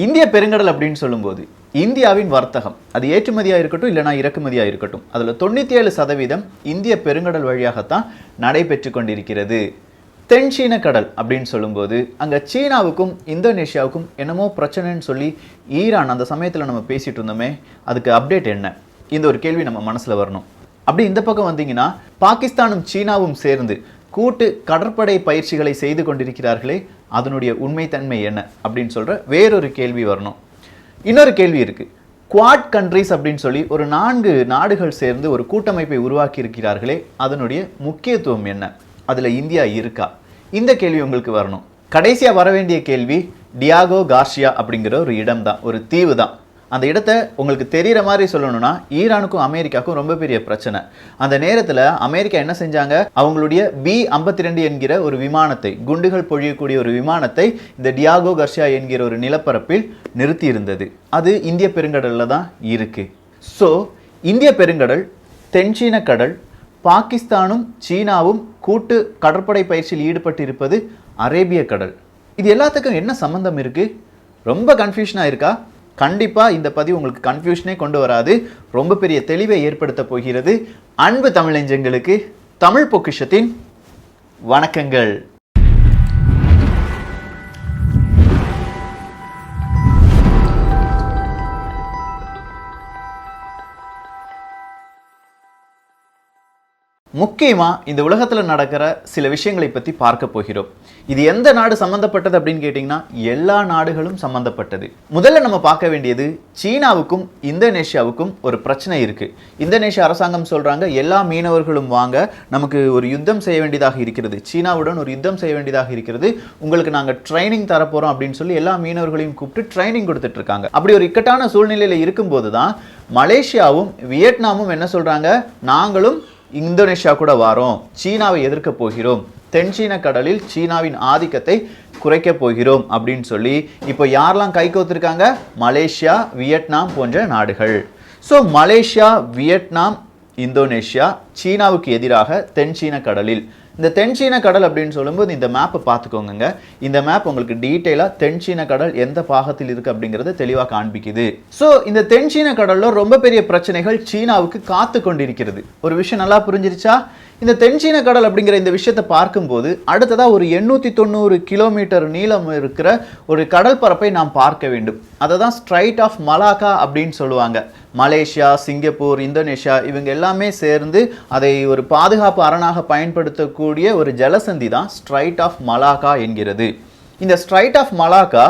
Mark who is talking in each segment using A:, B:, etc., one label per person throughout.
A: இந்திய பெருங்கடல் அப்படின்னு சொல்லும்போது இந்தியாவின் வர்த்தகம் அது ஏற்றுமதியாக இருக்கட்டும் இல்லைனா இறக்குமதியாக இருக்கட்டும் அதில் 97% இந்திய பெருங்கடல் வழியாகத்தான் நடைபெற்று கொண்டிருக்கிறது. தென் சீன கடல் அப்படின்னு சொல்லும்போது அங்கே சீனாவுக்கும் இந்தோனேஷியாவுக்கும் என்னமோ பிரச்சனைன்னு சொல்லி ஈரான் அந்த சமயத்தில் நம்ம பேசிகிட்டு இருந்தோமே, அதுக்கு அப்டேட் என்ன? இந்த ஒரு கேள்வி நம்ம மனசில் வரணும். அப்படி இந்த பக்கம் வந்தீங்கன்னா பாகிஸ்தானும் சீனாவும் சேர்ந்து கூட்டு கடற்படை பயிற்சிகளை செய்து கொண்டிருக்கிறார்களே, அதனுடைய உண்மைத்தன்மை என்ன அப்படின்னு சொல்கிற வேறொரு கேள்வி வரணும். இன்னொரு கேள்வி இருக்குது. குவாட் கண்ட்ரிஸ் அப்படின்னு சொல்லி ஒரு 4 நாடுகள் சேர்ந்து ஒரு கூட்டமைப்பை உருவாக்கி இருக்கிறார்களே, அதனுடைய முக்கியத்துவம் என்ன? அதில் இந்தியா இருக்கா? இந்த கேள்வி உங்களுக்கு வரணும். கடைசியாக வர வேண்டிய கேள்வி டியாகோ கார்சியா அப்படிங்கிற ஒரு இடம் தான், ஒரு தீவு தான். அந்த இடத்த உங்களுக்கு தெரிகிற மாதிரி சொல்லணும்னா ஈரானுக்கும் அமெரிக்காவுக்கும் ரொம்ப பெரிய பிரச்சனை. அந்த நேரத்தில் அமெரிக்கா என்ன செஞ்சாங்க, அவங்களுடைய B-52 என்கிற ஒரு விமானத்தை, குண்டுகள் பொழியக்கூடிய ஒரு விமானத்தை இந்த டியாகோ கர்சியா என்கிற ஒரு நிலப்பரப்பில் நிறுத்தி இருந்தது. அது இந்திய பெருங்கடலில் தான் இருக்குது. ஸோ இந்திய பெருங்கடல், தென்சீன கடல், பாகிஸ்தானும் சீனாவும் கூட்டு கடற்படை பயிற்சியில் ஈடுபட்டு இருப்பது அரேபிய கடல். இது எல்லாத்துக்கும் என்ன சம்பந்தம் இருக்குது? ரொம்ப கன்ஃபியூஷனாக இருக்கா? கண்டிப்பாக இந்த பதிவு உங்களுக்கு கன்ஃபியூஷனே கொண்டு வராது, ரொம்ப பெரிய தெளிவை ஏற்படுத்த போகிறது. அன்பு தமிழஞ்சங்களுக்கு தமிழ் பொக்கிஷத்தின் வணக்கங்கள். முக்கியமாக இந்த உலகத்தில் நடக்கிற சில விஷயங்களை பற்றி பார்க்க போகிறோம். இது எந்த நாடு சம்மந்தப்பட்டது அப்படின்னு கேட்டிங்கன்னா எல்லா நாடுகளும் சம்மந்தப்பட்டது. முதல்ல நம்ம பார்க்க வேண்டியது சீனாவுக்கும் இந்தோனேஷியாவுக்கும் ஒரு பிரச்சனை இருக்குது. இந்தோனேஷியா அரசாங்கம் சொல்கிறாங்க எல்லா மீனவர்களும் வாங்க, நமக்கு ஒரு யுத்தம் செய்ய வேண்டியதாக இருக்கிறது, சீனாவுடன் ஒரு யுத்தம் செய்ய வேண்டியதாக இருக்கிறது, உங்களுக்கு நாங்கள் ட்ரைனிங் தரப்போகிறோம் அப்படின்னு சொல்லி எல்லா மீனவர்களையும் கூப்பிட்டு ட்ரைனிங் கொடுத்துட்டு இருக்காங்க. அப்படி ஒரு இக்கட்டான சூழ்நிலையில் இருக்கும்போது தான் மலேசியாவும் வியட்நாமும் என்ன சொல்கிறாங்க, நாங்களும் இந்தோனேஷியா கூட வாரோம், சீனாவை எதிர்க்க போகிறோம், தென்சீன கடலில் சீனாவின் ஆதிக்கத்தை குறைக்க போகிறோம் அப்படின்னு சொல்லி இப்போ யாரெல்லாம் கை கோத்திருக்காங்க? மலேசியா, வியட்நாம் போன்ற நாடுகள். ஸோ மலேசியா, வியட்நாம், இந்தோனேஷியா சீனாவுக்கு எதிராக தென்சீன கடலில். இந்த தென்சீன கடல் அப்படின்னு சொல்லும்போது இந்த மேப்பை பார்த்துக்கோங்க. இந்த மேப் உங்களுக்கு டீட்டெயிலாக தென்சீன கடல் எந்த பாகத்தில் இருக்குது அப்படிங்கிறத தெளிவாக காண்பிக்குது. ஸோ இந்த தென்சீன கடலில் ரொம்ப பெரிய பிரச்சனைகள் சீனாவுக்கு காத்து கொண்டிருக்கிறது. ஒரு விஷயம் நல்லா புரிஞ்சிருச்சா? இந்த தென்சீன கடல் அப்படிங்கிற இந்த விஷயத்தை பார்க்கும்போது அடுத்ததாக ஒரு 890 கிலோமீட்டர் நீளம் இருக்கிற ஒரு கடல் பரப்பை நாம் பார்க்க வேண்டும். அதை தான் ஸ்ட்ரைட் ஆஃப் மலாக்கா அப்படின்னு சொல்லுவாங்க. மலேசியா, சிங்கப்பூர், இந்தோனேஷியா இவங்க எல்லாமே சேர்ந்து அதை ஒரு பாதுகாப்பு அரணாக பயன்படுத்தக்கூடிய ஒரு ஜலசந்தி தான் ஸ்ட்ரைட் ஆஃப் மலாக்கா என்கிறது. இந்த ஸ்ட்ரைட் ஆஃப் மலாக்கா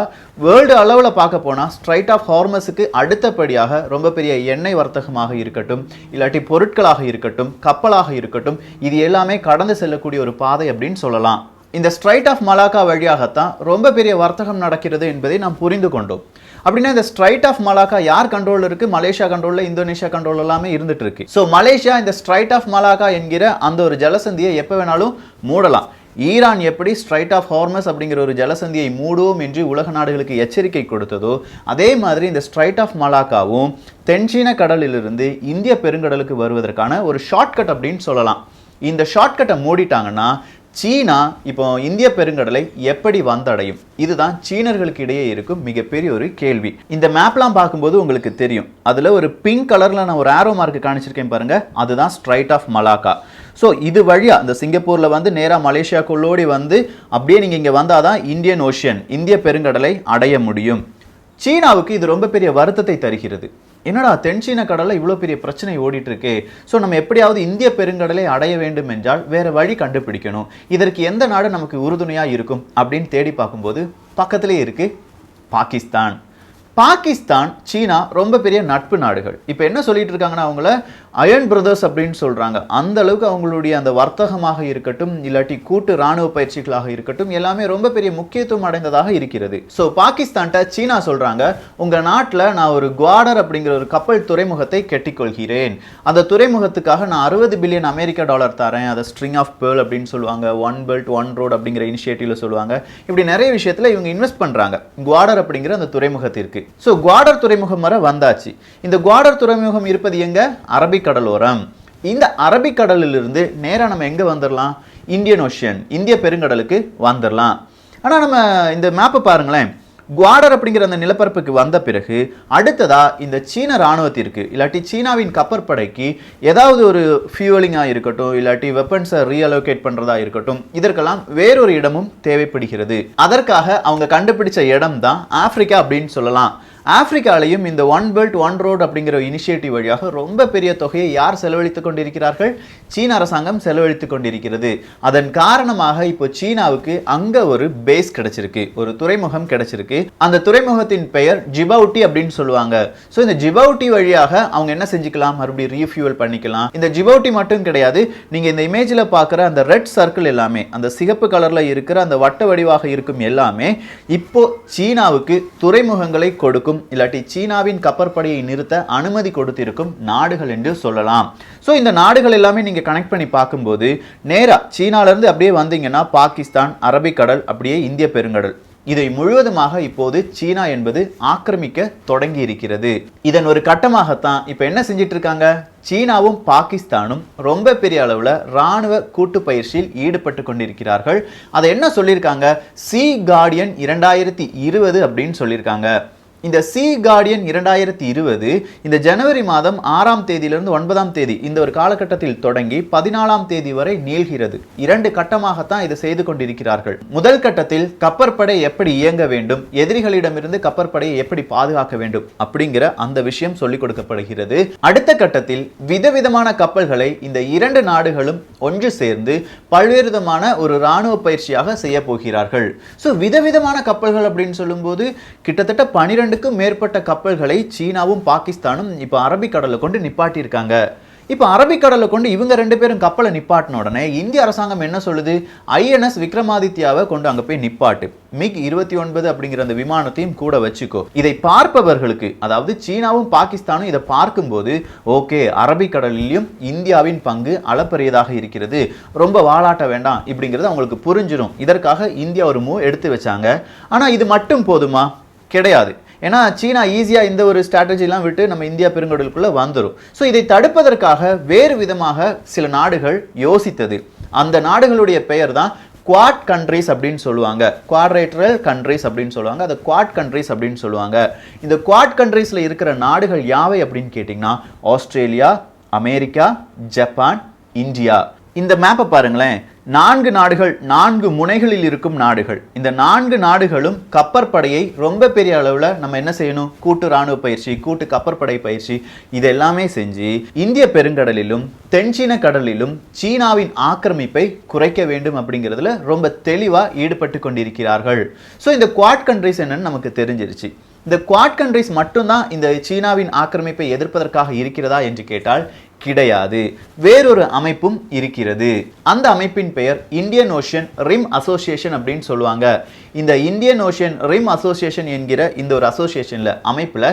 A: வேர்ல்டு அளவில் பார்க்க போனால் ஸ்ட்ரைட் ஆஃப் ஹார்மஸுக்கு அடுத்தபடியாக ரொம்ப பெரிய எண்ணெய் வர்த்தகமாக இருக்கட்டும், இல்லாட்டி பொருட்களாக இருக்கட்டும், கப்பலாக இருக்கட்டும், இது எல்லாமே கடந்து செல்லக்கூடிய ஒரு பாதை அப்படின்னு சொல்லலாம். இந்த ஸ்ட்ரைட் ஆஃப் மலாக்கா வழியாகத்தான் ரொம்ப பெரிய வர்த்தகம் நடக்கிறது என்பதை நாம் புரிந்து கொண்டோம். அப்படின்னா இந்த ஸ்ட்ரைட் ஆஃப் மலாக்கா யார் கண்ட்ரோல் இருக்கு? மலேசியா கண்ட்ரோலில், இந்தோனேஷியா கண்ட்ரோல் எல்லாமே இருந்துட்டு இருக்கு. ஸோ மலேசியா இந்த ஸ்ட்ரைட் ஆஃப் மலாக்கா என்கிற அந்த ஒரு ஜலசந்தியை எப்போ வேணாலும் மூடலாம். ஈரான் எப்படி ஸ்ட்ரைட் ஆஃப் ஹார்மஸ் அப்படிங்கிற ஒரு ஜலசந்தியை மூடுவோம் என்று உலக நாடுகளுக்கு எச்சரிக்கை கொடுத்ததோ, அதே மாதிரி இந்த ஸ்ட்ரைட் ஆஃப் மலாக்காவும் தென்சீன கடலிலிருந்து இந்திய பெருங்கடலுக்கு வருவதற்கான ஒரு ஷார்ட்கட் அப்படின்னு சொல்லலாம். இந்த ஷார்ட்கட்டை மூடிட்டாங்கன்னா சீனா இப்போ இந்திய பெருங்கடலை எப்படி வந்தடையும்? இதுதான் சீனர்களுக்கு இடையே இருக்கும் மிகப்பெரிய ஒரு கேள்வி. இந்த மேப்லாம் பார்க்கும்போது உங்களுக்கு தெரியும், அதில் ஒரு பிங்க் கலரில் நான் ஒரு ஆரோ மார்க் காணிச்சிருக்கேன் பாருங்க, அதுதான் ஸ்ட்ரைட் ஆஃப் மலாக்கா. ஸோ இது வழியாக இந்த சிங்கப்பூரில் வந்து நேராக மலேசியாக்குள்ளோடி வந்து அப்படியே நீங்கள் இங்கே வந்தால் தான் இந்தியன் ஓஷன், இந்திய பெருங்கடலை அடைய முடியும். சீனாவுக்கு இது ரொம்ப பெரிய வருத்தத்தை தருகிறது. என்னடா தென்சீன கடலில் இவ்வளோ பெரிய பிரச்சனை ஓடிட்டு இருக்கு, ஸோ நம்ம எப்படியாவது இந்திய பெருங்கடலை அடைய வேண்டும் என்றால் வேறு வழி கண்டுபிடிக்கணும், இதற்கு எந்த நாடு நமக்கு உறுதுணையாக இருக்கும் அப்படின்னு தேடி பார்க்கும்போது பக்கத்திலே இருக்குது பாகிஸ்தான். பாகிஸ்தான், சீனா ரொம்ப பெரிய நட்பு நாடுகள். இப்போ என்ன சொல்லிட்டு இருக்காங்கன்னா அவங்கள அயன் பிரதர்ஸ் அப்படின்னு சொல்கிறாங்க. அந்த அளவுக்கு அவங்களுடைய அந்த வர்த்தகமாக இருக்கட்டும், இல்லாட்டி கூட்டு இராணுவ பயிற்சிகளாக இருக்கட்டும், எல்லாமே ரொம்ப பெரிய முக்கியத்துவம் அடைந்ததாக இருக்கிறது. ஸோ பாகிஸ்தான்கிட்ட சீனா சொல்கிறாங்க, உங்கள் நாட்டில் நான் ஒரு குவாடர் அப்படிங்கிற ஒரு கப்பல் துறைமுகத்தை கட்டிக்கொள்கிறேன், அந்த துறைமுகத்துக்காக நான் $60 பில்லியன் அமெரிக்க டாலர் தரேன், அதை ஸ்ட்ரிங் ஆஃப் பேர்ல் அப்படின்னு சொல்லுவாங்க, ஒன் பெல்ட் ஒன் ரோட் அப்படிங்கிற இனிஷியேட்டிவ்ல சொல்லுவாங்க. இப்படி நிறைய விஷயத்தில் இவங்க இன்வெஸ்ட் பண்ணுறாங்க குவாடர் அப்படிங்கிற அந்த துறைமுகத்திற்கு. ஸோ குவாடர் துறைமுகம் வர வந்தாச்சு. இந்த குவாடர் துறைமுகம் இருப்பது எங்க? அரபிக்கடலோரம். இந்த அரபிக்கடலிலிருந்து நேராக நம்ம எங்கே வந்துடலாம்? இந்தியன் ஓஷன், இந்திய பெருங்கடலுக்கு வந்துடலாம். ஆனால் நம்ம இந்த மேப்பை பாருங்களேன், குவாடர் அப்படிங்கிற அந்த நிலப்பரப்புக்கு வந்த பிறகு அடுத்ததா இந்த சீன ராணுவத்திற்கு இல்லாட்டி சீனாவின் கப்பற்படைக்கு ஏதாவது ஒரு ஃபியூவலிங்கா இருக்கட்டும் இல்லாட்டி வெப்பன்ஸை ரீஅலோகேட் பண்றதா இருக்கட்டும், இதற்கெல்லாம் வேறொரு இடமும் தேவைப்படுகிறது. அதற்காக அவங்க கண்டுபிடிச்ச இடம் தான் ஆப்பிரிக்கா அப்படின்னு சொல்லலாம். ஆப்பிரிக்காலையும் இந்த ஒன் பெல்ட் ஒன் ரோட் அப்படிங்கிற இனிஷியேட்டிவ் வழியாக ரொம்ப பெரிய தொகையை யார் செலவழித்துக் கொண்டிருக்கிறார்கள்? சீன அரசாங்கம் செலவழித்துக் கொண்டிருக்கிறது. அதன் காரணமாக இப்போ சீனாவுக்கு அங்க ஒரு பேஸ் கிடைச்சிருக்கு, ஒரு துறைமுகம் கிடைச்சிருக்கு. அந்த துறைமுகத்தின் பெயர் ஜிபவுட்டி அப்படின்னு சொல்லுவாங்க. ஸோ இந்த ஜிபவுட்டி வழியாக அவங்க என்ன செஞ்சுக்கலாம்? மறுபடியும் ரீஃபியூவல் பண்ணிக்கலாம். இந்த ஜிபவுட்டி மட்டும் கிடையாது, நீங்க இந்த இமேஜ்ல பார்க்குற அந்த ரெட் சர்க்கிள் எல்லாமே, அந்த சிகப்பு கலர்ல இருக்கிற அந்த வட்ட வடிவாக இருக்கும் எல்லாமே இப்போ சீனாவுக்கு துறைமுகங்களை கொடுக்கும் இல்லாட்டி சீனாவின் கப்பற்படையை நிறுத்த அனுமதி கொடுத்திருக்கும் நாடுகள் என்று சொல்லலாம். சோ இந்த நாடுகள் எல்லாமே நீங்க கனெக்ட் பண்ணி பார்க்கும்போது நேரா சீனால இருந்து அப்படியே வந்தீங்கன்னா பாகிஸ்தான், அரபிக்கடல், அப்படியே இந்திய பெருங்கடல், இதை முழுவதுமாக இப்போது சீனா என்பது ஆக்கிரமிக்க தொடங்கி இருக்கிறது. இதன் ஒரு கட்டமாகத்தான் இப்ப என்ன செஞ்சிட்டு இருக்காங்க? சீனாவும் பாகிஸ்தானும் ரொம்ப பெரிய அளவுல ராணுவ கூட்டு பயிற்சியில் ஈடுபட்டு கொண்டிருக்கிறார்கள். அதை என்ன சொல்லியிருக்காங்க? சி கார்டியன் 2020 அப்படின்னு சொல்லியிருக்காங்க. இந்த சி கார்டியன் 2020 இந்த ஜனவரி மாதம் 6ஆம் தேதியிலிருந்து 9ஆம் தேதி இந்த ஒரு காலகட்டத்தில் தொடங்கி 14ஆம் தேதி வரை நீள்கிறது. 2 கட்டமாகத்தான் இதை செய்து கொண்டிருக்கிறார்கள். முதல் கட்டத்தில் கப்பற்படை எப்படி இயங்க வேண்டும், எதிரிகளிடமிருந்து கப்பற்படையை எப்படி பாதுகாக்க வேண்டும் அப்படிங்கிற அந்த விஷயம் சொல்லிக் கொடுக்கப்படுகிறது. அடுத்த கட்டத்தில் விதவிதமான கப்பல்களை இந்த 2 நாடுகளும் ஒன்று சேர்ந்து பல்வேறு விதமான ஒரு ராணுவ பயிற்சியாக செய்ய போகிறார்கள். ஸோ விதவிதமான கப்பல்கள் அப்படின்னு சொல்லும்போது கிட்டத்தட்ட 12க்கும் மேற்பட்ட கப்பல்களை சீனாவும் பாகிஸ்தானும் இப்ப அரபிக்கடலை கொண்டு நிப்பாட்டியிருக்காங்க. இப்ப அரபிக்கடலை கொண்டு இவங்க 2 பேரும் கப்பலை நிப்பாட்டின உடனே இந்திய அரசாங்கம் என்ன சொல்லுது? INS விக்ரமாதித்யாவை கொண்டு அங்க போய் நிப்பாட்டு, MiG-29 அப்படிங்கிற அந்த விமானத்தையும் கூட வச்சுக்கோ. இதை பார்ப்பவர்களுக்கு, அதாவது சீனாவும் பாகிஸ்தானும் இதை பார்க்கும்போது ஓகே, அரபிக்கடலிலும் இந்தியாவின் பங்கு அளப்பரியதாக இருக்கிறது, ரொம்ப வாலாட்ட வேண்டாம் இப்படிங்கிறது அவங்களுக்கு புரிஞ்சிடும். இதற்காக இந்தியா ஒரு மூவ் எடுத்து வச்சாங்க. ஆனா இது மட்டும் போதுமா? கிடையாது. ஏன்னா சீனா ஈஸியா இந்த ஒரு ஸ்ட்ராட்டஜிலாம் விட்டு நம்ம இந்தியா பெருங்கடலுக்குள்ள வந்துடும். ஸோ இதை தடுப்பதற்காக வேறு விதமாக சில நாடுகள் யோசித்தது. அந்த நாடுகளுடைய பெயர் தான் குவாட் கண்ட்ரிஸ் அப்படின்னு சொல்லுவாங்க. குவாட்ரேட்டரல் கண்ட்ரிஸ் அப்படின்னு சொல்லுவாங்க. அதை குவாட் கண்ட்ரிஸ் அப்படின்னு சொல்லுவாங்க. இந்த குவாட் கண்ட்ரிஸ்ல இருக்கிற நாடுகள் யாவை அப்படின்னு கேட்டிங்கன்னா ஆஸ்திரேலியா, அமெரிக்கா, ஜப்பான், இந்தியா. இந்த மேப்பை பாருங்களேன். 4 நாடுகள், 4 முனைகளில் இருக்கும் நாடுகள். இந்த 4 நாடுகளும் கப்பற்படையை ரொம்ப பெரிய அளவுல நம்ம என்ன செய்யணும்? கூட்டு ராணுவ பயிற்சி, கூட்டு கப்பற்படை பயிற்சி இதெல்லாமே செஞ்சு இந்திய பெருங்கடலிலும் தென்சீன கடலிலும் சீனாவின் ஆக்கிரமிப்பை குறைக்க வேண்டும் அப்படிங்கிறதுல ரொம்ப தெளிவா ஈடுபட்டு கொண்டிருக்கிறார்கள். ஸோ இந்த குவாட் கண்ட்ரிஸ் என்னன்னு நமக்கு தெரிஞ்சிருச்சு. இந்த குவாட் கண்ட்ரிஸ் மட்டும்தான் இந்த சீனாவின் ஆக்கிரமிப்பை எதிர்ப்பதற்காக இருக்கிறதா என்று கேட்டால் கிடையாது. வேறொரு அமைப்பும் இருக்கிறது. அந்த அமைப்பின் பெயர் இந்தியன் ஓஷன் ரிம் அசோசியேஷன் அப்படின்னு சொல்லுவாங்க. இந்த இந்தியன் ஓஷன் ரிம் அசோசியேஷன் என்கிற இந்த ஒரு அசோசியேஷன்ல அமைப்புல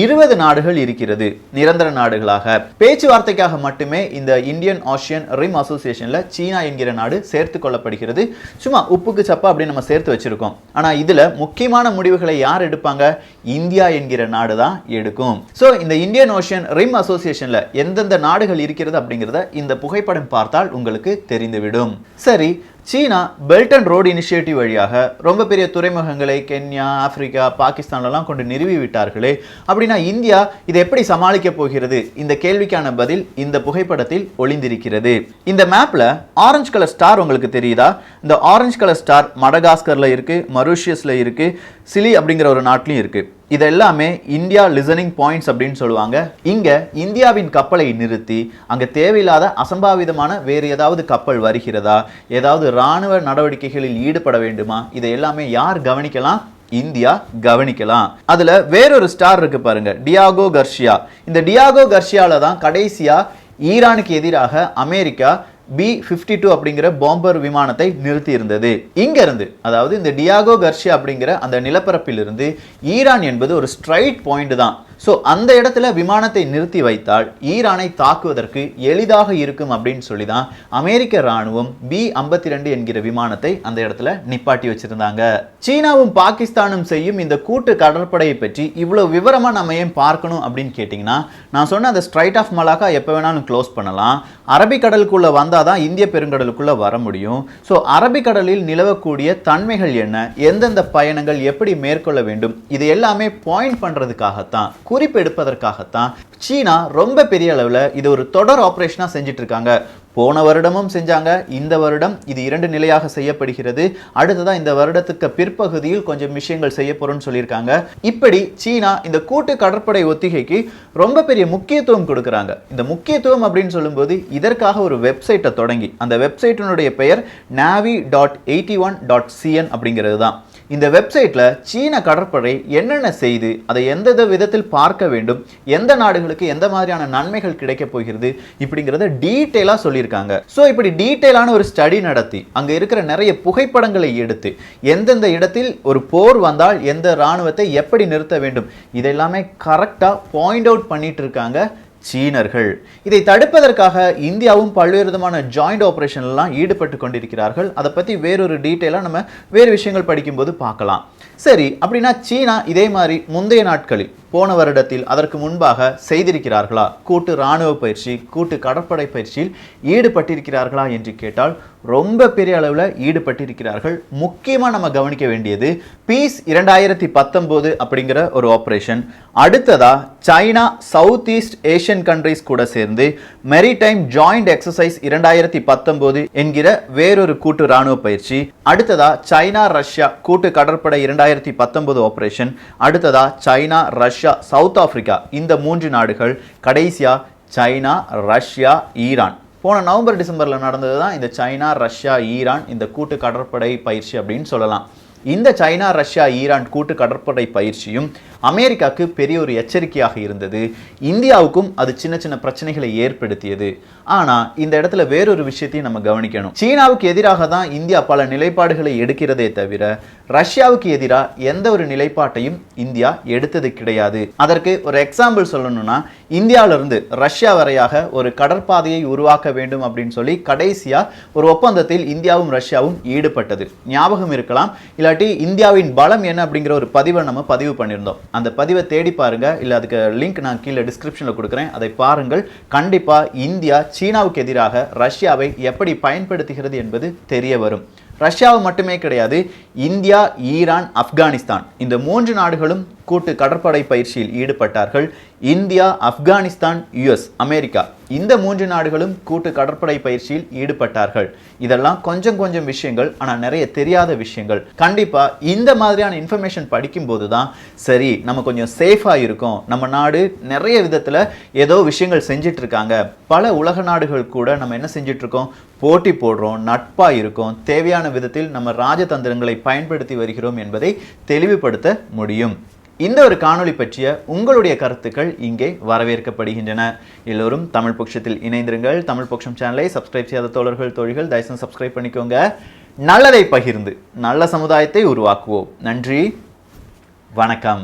A: 20 நாடுகள் இருக்கிறது நிரந்தர நாடுகளாக. பேச்சுவார்த்தைக்காக மட்டுமே இந்த இந்தியன் ஓஷன் ரிம் அசோசியேஷன்ல சீனா என்கிற நாடு சேர்த்து கொள்ளப்படுகிறது. சும்மா உப்புக்கு சப்பா அப்படின்னு நம்ம சேர்த்து வச்சிருக்கோம். ஆனா இதுல முக்கியமான முடிவுகளை யார் எடுப்பாங்க? இந்தியா என்கிற நாடு தான் எடுக்கும். சோ இந்த இந்தியன் ஓஷன் ரிம் அசோசியேஷன்ல எந்தெந்த நாடுகள் இருக்கிறது அப்படிங்கிறத இந்த புகைப்படம் பார்த்தால் உங்களுக்கு தெரிந்துவிடும். சரி, சீனா பெல்ட் அண்ட் ரோடு இனிஷியேட்டிவ் வழியாக ரொம்ப பெரிய துறைமுகங்களை கென்யா, ஆப்பிரிக்கா, பாகிஸ்தான்லாம் கொண்டு நிறுவி விட்டார்களே, அப்படின்னா இந்தியா இதை எப்படி சமாளிக்க போகிறது? இந்த கேள்விக்கான பதில் இந்த புகைப்படத்தில் ஒளிந்திருக்கிறது. இந்த மேப்ல ஆரஞ்சு கலர் ஸ்டார் உங்களுக்கு தெரியுதா? இந்த ஆரஞ்சு கலர் ஸ்டார் மடகாஸ்கர்ல இருக்கு, மொரீஷியஸ்ல இருக்கு, சிலி அப்படிங்கிற ஒரு நாட்டிலையும் இருக்கு. இதெல்லாமே இந்தியா லிசனிங் பாயிண்ட்ஸ் அப்படின்னு சொல்லுவாங்க. இங்க இந்தியாவின் கப்பலை நிறுத்தி அங்க தேவையில்லாத அசம்பாவிதமான வேறு ஏதாவது கப்பல் வருகிறதா, ஏதாவது ராணுவ நடவடிக்கைகளில் ஈடுபட வேண்டுமா, இதை எல்லாமே யார் கவனிக்கலாம்? இந்தியா கவனிக்கலாம். அதுல வேறொரு ஸ்டார் இருக்கு பாருங்க, டியாகோ கர்ஷியா. இந்த டியாகோ கர்ஷியால தான் கடைசியா ஈரானுக்கு எதிராக அமெரிக்கா B-52 அப்படிங்கிற பாம்பர் விமானத்தை நிறுத்தி இருந்தது. இங்க இருந்து, அதாவது இந்த டியாகோ கர்ஷியா அப்படிங்கிற அந்த நிலப்பரப்பில் இருந்து ஈரான் என்பது ஒரு ஸ்ட்ரைட் பாயிண்ட் தான். ஸோ அந்த இடத்துல விமானத்தை நிறுத்தி வைத்தால் ஈரானை தாக்குவதற்கு எளிதாக இருக்கும் அப்படின்னு சொல்லி தான் அமெரிக்க ராணுவம் B-52 என்கிற விமானத்தை அந்த இடத்துல நிப்பாட்டி வச்சிருந்தாங்க. சீனாவும் பாகிஸ்தானும் செய்யும் இந்த கூட்டு கடற்படையை பற்றி இவ்வளவு விவரமா நம்ம ஏன் பார்க்கணும் அப்படின்னு கேட்டிங்கன்னா, நான் சொன்ன அந்த ஸ்ட்ரைட் ஆஃப் மலாக்கா எப்போ வேணாலும் க்ளோஸ் பண்ணலாம். அரபிக்கடலுக்குள்ள வந்தாதான் இந்திய பெருங்கடலுக்குள்ள வர முடியும். ஸோ அரபிக்கடலில் நிலவக்கூடிய தன்மைகள் என்ன, எந்தெந்த பயணங்கள் எப்படி மேற்கொள்ள வேண்டும், இது எல்லாமே பாயிண்ட் பண்றதுக்காகத்தான், குறிப்பெடுப்பதற்காகத்தான் சீனா ரொம்ப பெரிய அளவில் இது ஒரு தொடர் ஆபரேஷனா செஞ்சுட்டு இருக்காங்க. போன வருடமும் செஞ்சாங்க, இந்த வருடம் இது 2 நிலையாக செய்யப்படுகிறது. அடுத்ததான் இந்த வருடத்துக்கு பிற்பகுதியில் கொஞ்சம் விஷயங்கள் செய்ய போறோம்னு சொல்லியிருக்காங்க. இப்படி சீனா இந்த கூட்டு கடற்படை ஒத்திகைக்கு ரொம்ப பெரிய முக்கியத்துவம் கொடுக்குறாங்க. இந்த முக்கியத்துவம் அப்படின்னு சொல்லும்போது இதற்காக ஒரு வெப்சைட்டை தொடங்கி, அந்த வெப்சைட்டினுடைய பெயர் navi.81.cn அப்படிங்கிறது தான். இந்த வெப்சைட்ல சீன கடற்படை என்னென்ன செய்து அதை எந்த விதத்தில் பார்க்க வேண்டும், எந்த நாடுகளுக்கு எந்த மாதிரியான நன்மைகள் கிடைக்க போகிறது இப்படிங்கிறத டீட்டெயிலாக சொல்லியிருக்காங்க. ஸோ இப்படி டீட்டெயிலான ஒரு ஸ்டடி நடத்தி அங்க இருக்கிற நிறைய புகைப்படங்களை எடுத்து எந்தெந்த இடத்தில் ஒரு போர் வந்தால் எந்த இராணுவத்தை எப்படி நிறுத்த வேண்டும் இதெல்லாமே கரெக்டா பாயிண்ட் அவுட் பண்ணிட்டு இருக்காங்க சீனர்கள். இதை தடுப்பதற்காக இந்தியாவும் பல்வேறு விதமான ஜாயிண்ட் ஆபரேஷன்லாம் ஈடுபட்டு கொண்டிருக்கிறார்கள். அதை பற்றி வேறொரு டீட்டெயிலாக நம்ம வேறு விஷயங்கள் படிக்கும்போது பார்க்கலாம். சரி, அப்படின்னா சீனா இதே மாதிரி முந்தைய நாட்களில் போன வருடத்தில் அதற்கு முன்பாக செய்திருக்கிறார்களா, கூட்டு இராணுவ பயிற்சி கூட்டு கடற்படை பயிற்சியில் ஈடுபட்டிருக்கிறார்களா என்று கேட்டால் ரொம்ப பெரிய அளவில் ஈடுபட்டிருக்கிறார்கள். முக்கியமாக நம்ம கவனிக்க வேண்டியது பீஸ் 2019 அப்படிங்கிற ஒரு ஆபரேஷன். அடுத்ததா China south east Asian countries கூட சேர்ந்து மெரிடைம் ஜாயிண்ட் எக்ஸசைஸ் 2019 என்கிற வேறொரு கூட்டு இராணுவ பயிற்சி. அடுத்ததா சைனா ரஷ்யா கூட்டு கடற்படை 2019 ஆபரேஷன். அடுத்ததா சைனா ரஷ்யா சவுத் ஆப்பிரிக்கா, இந்த 3 நாடுகள். கடைசியா சைனா ரஷ்யா ஈரான். போன நவம்பர் டிசம்பர்ல நடந்தது தான் இந்த சைனா ரஷ்யா ஈரான் இந்த கூட்டு கடற்படை பயிற்சி அப்படின்னு சொல்லலாம். இந்த சைனா ரஷ்யா ஈரான் கூட்டு கடற்படை பயிற்சியும் அமெரிக்காவுக்கு பெரிய ஒரு எச்சரிக்கையாக இருந்தது. இந்தியாவுக்கும் அது சின்ன சின்ன பிரச்சனைகளை ஏற்படுத்தியது. ஆனா இந்த இடத்துல வேறொரு விஷயத்தையும் நம்ம கவனிக்கணும். சீனாவுக்கு எதிராக தான் இந்தியா பல நிலைப்பாடுகளை எடுக்கிறதே தவிர ரஷ்யாவுக்கு எதிராக எந்த ஒரு நிலைப்பாட்டையும் இந்தியா எடுத்தது கிடையாது. அதற்கு ஒரு எக்ஸாம்பிள் சொல்லணும்னா, இந்தியாவிலிருந்து ரஷ்யா வரையாக ஒரு கடற்பாதையை உருவாக்க வேண்டும் அப்படின்னு சொல்லி கடைசியா ஒரு ஒப்பந்தத்தில் இந்தியாவும் ரஷ்யாவும் ஈடுபட்டது ஞாபகம் இருக்கலாம். இல்லாட்டி இந்தியாவின் பலம் என்ன அப்படிங்கிற ஒரு பதிவை நம்ம பதிவு பண்ணியிருந்தோம். அந்த பதிவை தேடி பாருங்க, இல்ல அதுக்கு லிங்க் நான் கீழே டிஸ்கிரிப்ஷன்ல கொடுக்குறேன், அதை பாருங்கள். கண்டிப்பா இந்தியா சீனாவுக்கு எதிராக ரஷ்யாவை எப்படி பயன்படுத்துகிறது என்பது தெரிய வரும். ரஷ்யாவை மட்டுமே கிடையாது, இந்தியா, ஈரான், ஆப்கானிஸ்தான் இந்த 3 நாடுகளும் கூட்டு கடற்படை பயிற்சியில் ஈடுபட்டார்கள். இந்தியா, ஆப்கானிஸ்தான், யுஎஸ், அமெரிக்கா இந்த 3 நாடுகளும் கூட்டு கடற்படை பயிற்சியில் ஈடுபட்டார்கள். இதெல்லாம் கொஞ்சம் கொஞ்சம் விஷயங்கள், ஆனால் நிறைய தெரியாத விஷயங்கள். கண்டிப்பா இந்த மாதிரியான இன்ஃபர்மேஷன் படிக்கும்போது தான் சரி நம்ம கொஞ்சம் சேஃபாக இருக்கும். நம்ம நாடு நிறைய விதத்தில் ஏதோ விஷயங்கள் செஞ்சிட்டு இருக்காங்க. பல உலக நாடுகள் கூட நம்ம என்ன செஞ்சிட்டு இருக்கோம், போட்டி போடுறோம், நட்பா இருக்கும், தேவையான விதத்தில் நம்ம ராஜதந்திரங்களை பயன்படுத்தி வருகிறோம் என்பதை தெளிவுபடுத்த முடியும். இந்த ஒரு காணொளி பற்றிய உங்களுடைய கருத்துக்கள் இங்கே வரவேற்கப்படுகின்றன. எல்லோரும் தமிழ் பொக்ஷத்தில் இணைந்திருங்கள். தமிழ் பொக்ஷம் சேனலை சப்ஸ்கிரைப் செய்யாத தோழர்கள் தோழிகள் தயவுசெய்து சப்ஸ்கிரைப் பண்ணிக்கோங்க. நல்லதை பகிர்ந்து நல்ல சமுதாயத்தை உருவாக்குவோம். நன்றி, வணக்கம்.